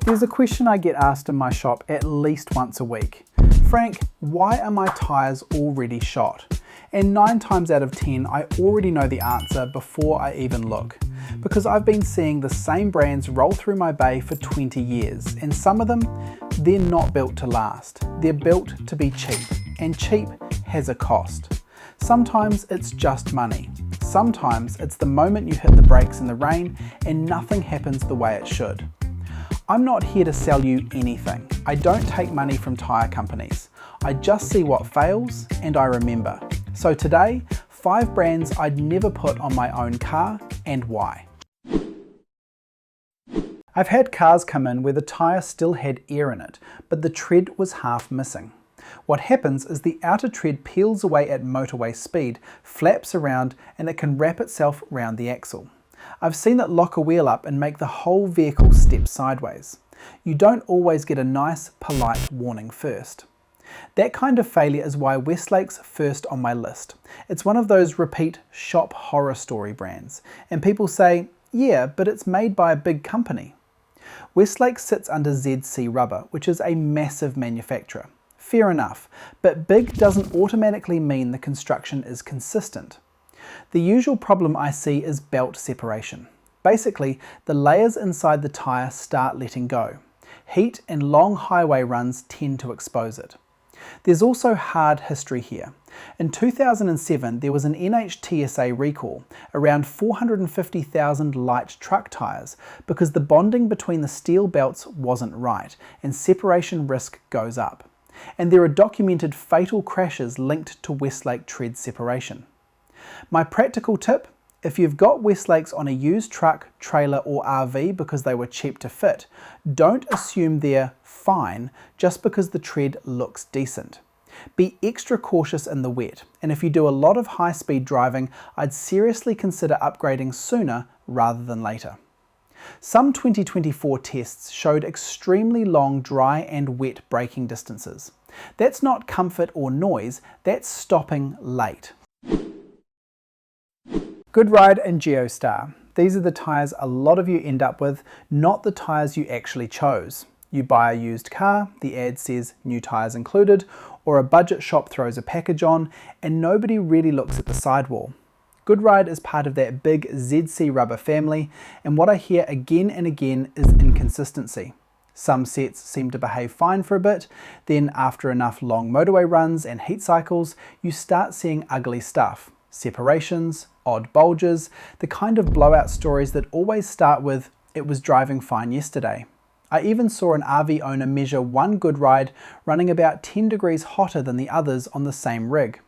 There's a question I get asked in my shop at least once a week. Frank, why are my tyres already shot? And 9 times out of 10, I already know the answer before I even look. Because I've been seeing the same brands roll through my bay for 20 years, and some of them, they're not built to last. They're built to be cheap, and cheap has a cost. Sometimes it's just money. Sometimes it's the moment you hit the brakes in the rain and nothing happens the way it should. I'm not here to sell you anything. I don't take money from tyre companies. I just see what fails and I remember. So today, 5 brands I'd never put on my own car and why. I've had cars come in where the tyre still had air in it, but the tread was half missing. What happens is the outer tread peels away at motorway speed, flaps around, and it can wrap itself round the axle. I've seen it lock a wheel up and make the whole vehicle step sideways. You don't always get a nice, polite warning first. That kind of failure is why Westlake's first on my list. It's one of those repeat shop horror story brands, and people say, yeah, but it's made by a big company. Westlake sits under ZC Rubber, which is a massive manufacturer. Fair enough, but big doesn't automatically mean the construction is consistent. The usual problem I see is belt separation. Basically, the layers inside the tyre start letting go. Heat and long highway runs tend to expose it. There's also hard history here. In 2007, there was an NHTSA recall, around 450,000 light truck tyres, because the bonding between the steel belts wasn't right, and separation risk goes up. And there are documented fatal crashes linked to Westlake tread separation. My practical tip, if you've got Westlakes on a used truck, trailer or RV because they were cheap to fit, don't assume they're fine just because the tread looks decent. Be extra cautious in the wet, and if you do a lot of high-speed driving, I'd seriously consider upgrading sooner rather than later. Some 2024 tests showed extremely long dry and wet braking distances. That's not comfort or noise, that's stopping late. Goodride and Geostar. These are the tyres a lot of you end up with, not the tyres you actually chose. You buy a used car, the ad says new tyres included, or a budget shop throws a package on, and nobody really looks at the sidewall. Goodride is part of that big ZC Rubber family, and what I hear again and again is inconsistency. Some sets seem to behave fine for a bit, then after enough long motorway runs and heat cycles, you start seeing ugly stuff. Separations, odd bulges, the kind of blowout stories that always start with, "It was driving fine yesterday." I even saw an RV owner measure one Goodride running about 10 degrees hotter than the others on the same rig.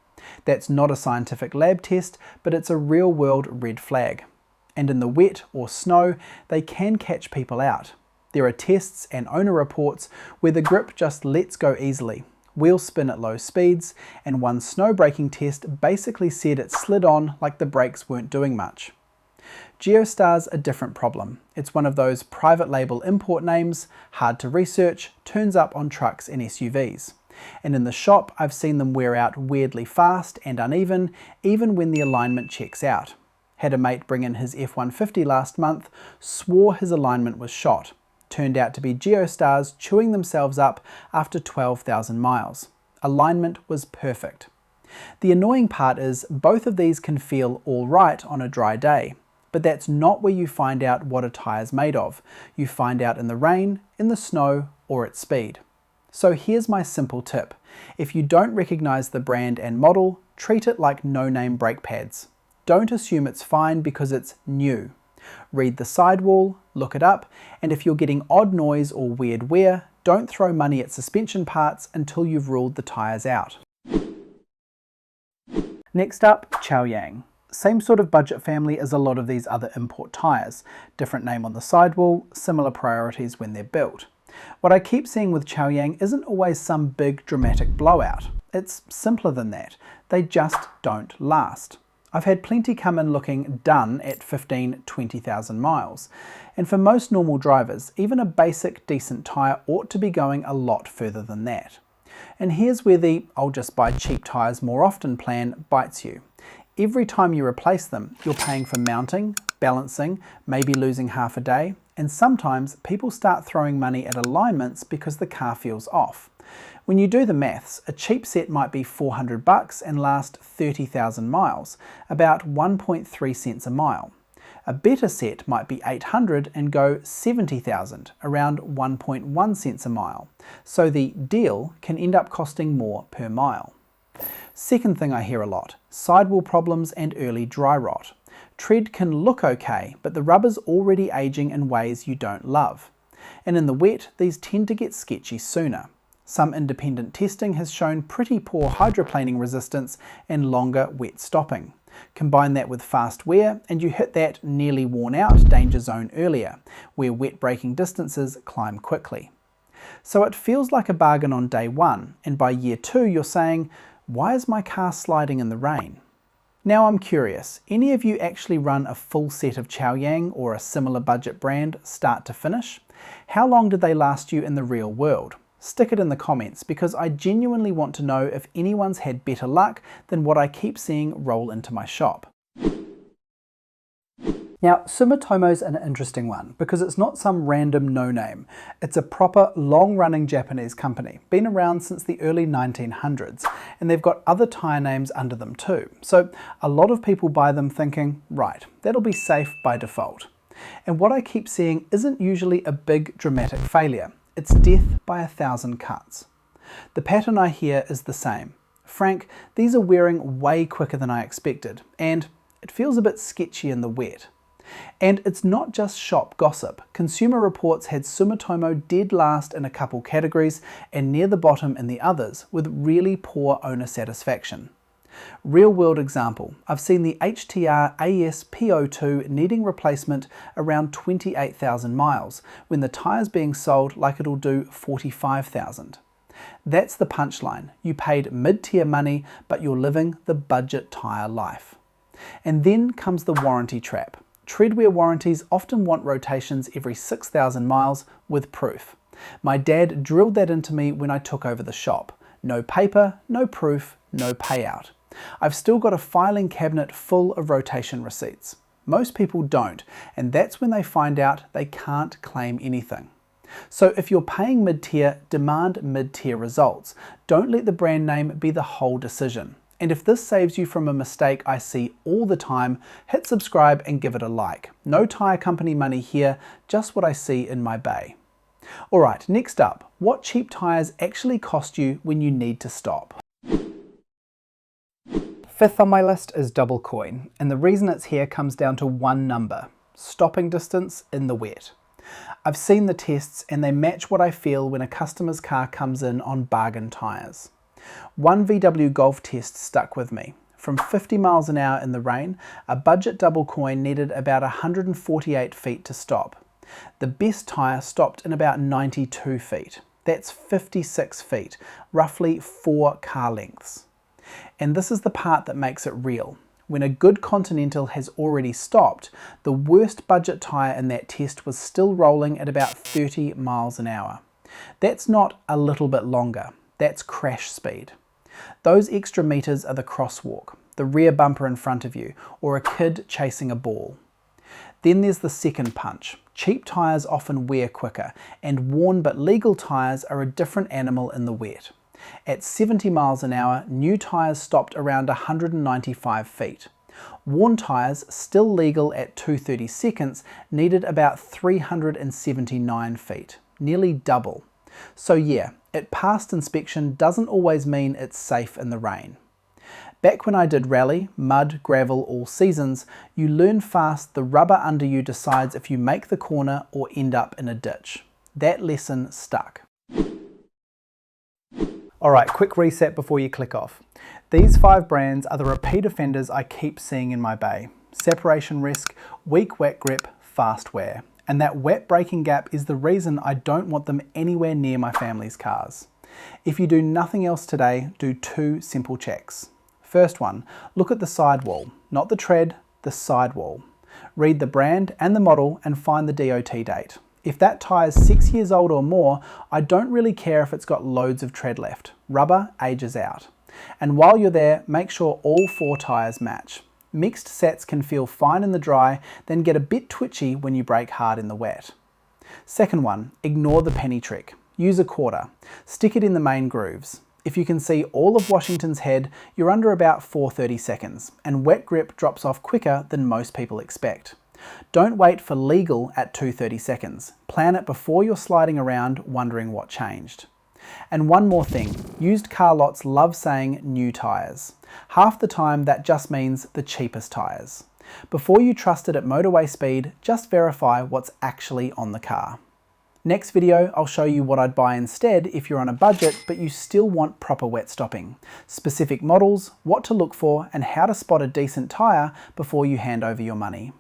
That's not a scientific lab test, but it's a real-world red flag. And in the wet or snow, they can catch people out. There are tests and owner reports where the grip just lets go easily. Wheels spin at low speeds, and one snow braking test basically said it slid on like the brakes weren't doing much. Geostar's a different problem. It's one of those private label import names, hard to research, turns up on trucks and SUVs. And in the shop, I've seen them wear out weirdly fast and uneven, even when the alignment checks out. Had a mate bring in his F-150 last month, swore his alignment was shot. Turned out to be Geostars chewing themselves up after 12,000 miles. Alignment was perfect. The annoying part is both of these can feel all right on a dry day, but that's not where you find out what a tyre's made of. You find out in the rain, in the snow, or at speed. So here's my simple tip. If you don't recognize the brand and model, treat it like no-name brake pads. Don't assume it's fine because it's new. Read the sidewall, look it up, and if you're getting odd noise or weird wear, don't throw money at suspension parts until you've ruled the tyres out. Next up, Chaoyang. Same sort of budget family as a lot of these other import tyres. Different name on the sidewall, similar priorities when they're built. What I keep seeing with Chaoyang isn't always some big dramatic blowout. It's simpler than that. They just don't last. I've had plenty come in looking done at 15–20,000 miles, and for most normal drivers, even a basic decent tyre ought to be going a lot further than that. And here's where the "I'll just buy cheap tyres more often" plan bites you. Every time you replace them, you're paying for mounting, balancing, maybe losing half a day, And sometimes people start throwing money at alignments because the car feels off. When you do the maths, a cheap set might be $400 and last 30,000 miles, about 1.3 cents a mile. A better set might be 800 and go 70,000, around 1.1 cents a mile. So the deal can end up costing more per mile. Second thing I hear a lot, sidewall problems and early dry rot. Tread can look okay, but the rubber's already aging in ways you don't love. And in the wet, these tend to get sketchy sooner. Some independent testing has shown pretty poor hydroplaning resistance and longer wet stopping. Combine that with fast wear and you hit that nearly worn out danger zone earlier, where wet braking distances climb quickly. So it feels like a bargain on day one, and by year two you're saying, why is my car sliding in the rain? Now I'm curious, any of you actually run a full set of Chaoyang or a similar budget brand start to finish? How long did they last you in the real world? Stick it in the comments because I genuinely want to know if anyone's had better luck than what I keep seeing roll into my shop. Now, Sumitomo's an interesting one because it's not some random no-name. It's a proper long-running Japanese company, been around since the early 1900s, and they've got other tyre names under them too. So a lot of people buy them thinking, right, that'll be safe by default. And what I keep seeing isn't usually a big dramatic failure. It's death by 1,000 cuts. The pattern I hear is the same. Frank, these are wearing way quicker than I expected, and it feels a bit sketchy in the wet. And it's not just shop gossip. Consumer Reports had Sumitomo dead last in a couple categories and near the bottom in the others, with really poor owner satisfaction. Real world example, I've seen the HTR AS-P02 needing replacement around 28,000 miles, when the tyre's being sold like it'll do 45,000. That's the punchline. You paid mid-tier money, but you're living the budget tyre life. And then comes the warranty trap. Treadwear warranties often want rotations every 6,000 miles with proof. My dad drilled that into me when I took over the shop. No paper, no proof, no payout. I've still got a filing cabinet full of rotation receipts. Most people don't, and that's when they find out they can't claim anything. So if you're paying mid-tier, demand mid-tier results. Don't let the brand name be the whole decision. And if this saves you from a mistake I see all the time, hit subscribe and give it a like. No tyre company money here, just what I see in my bay. Alright, next up, what cheap tyres actually cost you when you need to stop? Fifth on my list is DoubleCoin, and the reason it's here comes down to one number: stopping distance in the wet. I've seen the tests and they match what I feel when a customer's car comes in on bargain tyres. One VW Golf test stuck with me. From 50 miles an hour in the rain, a budget DoubleCoin needed about 148 feet to stop. The best tyre stopped in about 92 feet. That's 56 feet, roughly 4 car lengths. And this is the part that makes it real. When a good Continental has already stopped, the worst budget tyre in that test was still rolling at about 30 miles an hour. That's not a little bit longer, that's crash speed. Those extra meters are the crosswalk, the rear bumper in front of you, or a kid chasing a ball. Then there's the second punch. Cheap tyres often wear quicker, and worn but legal tyres are a different animal in the wet. At 70 miles an hour, new tyres stopped around 195 feet. Worn tyres, still legal at 230 seconds, needed about 379 feet, nearly double. So yeah, it passed inspection doesn't always mean it's safe in the rain. Back when I did rally, mud, gravel, all seasons, you learn fast the rubber under you decides if you make the corner or end up in a ditch. That lesson stuck. Alright, quick reset before you click off. These 5 brands are the repeat offenders I keep seeing in my bay. Separation risk, weak wet grip, fast wear. And that wet braking gap is the reason I don't want them anywhere near my family's cars. If you do nothing else today, do 2 simple checks. First one, look at the sidewall, not the tread, the sidewall. Read the brand and the model and find the DOT date. If that tyre is 6 years old or more, I don't really care if it's got loads of tread left. Rubber ages out. And while you're there, make sure all 4 tyres match. Mixed sets can feel fine in the dry, then get a bit twitchy when you brake hard in the wet. Second one, ignore the penny trick. Use a quarter. Stick it in the main grooves. If you can see all of Washington's head, you're under about 430 seconds, and wet grip drops off quicker than most people expect. Don't wait for legal at 230 seconds. Plan it before you're sliding around wondering what changed. And one more thing, used car lots love saying new tyres. Half the time that just means the cheapest tyres. Before you trust it at motorway speed, just verify what's actually on the car. Next video, I'll show you what I'd buy instead if you're on a budget but you still want proper wet stopping. Specific models, what to look for, and how to spot a decent tyre before you hand over your money.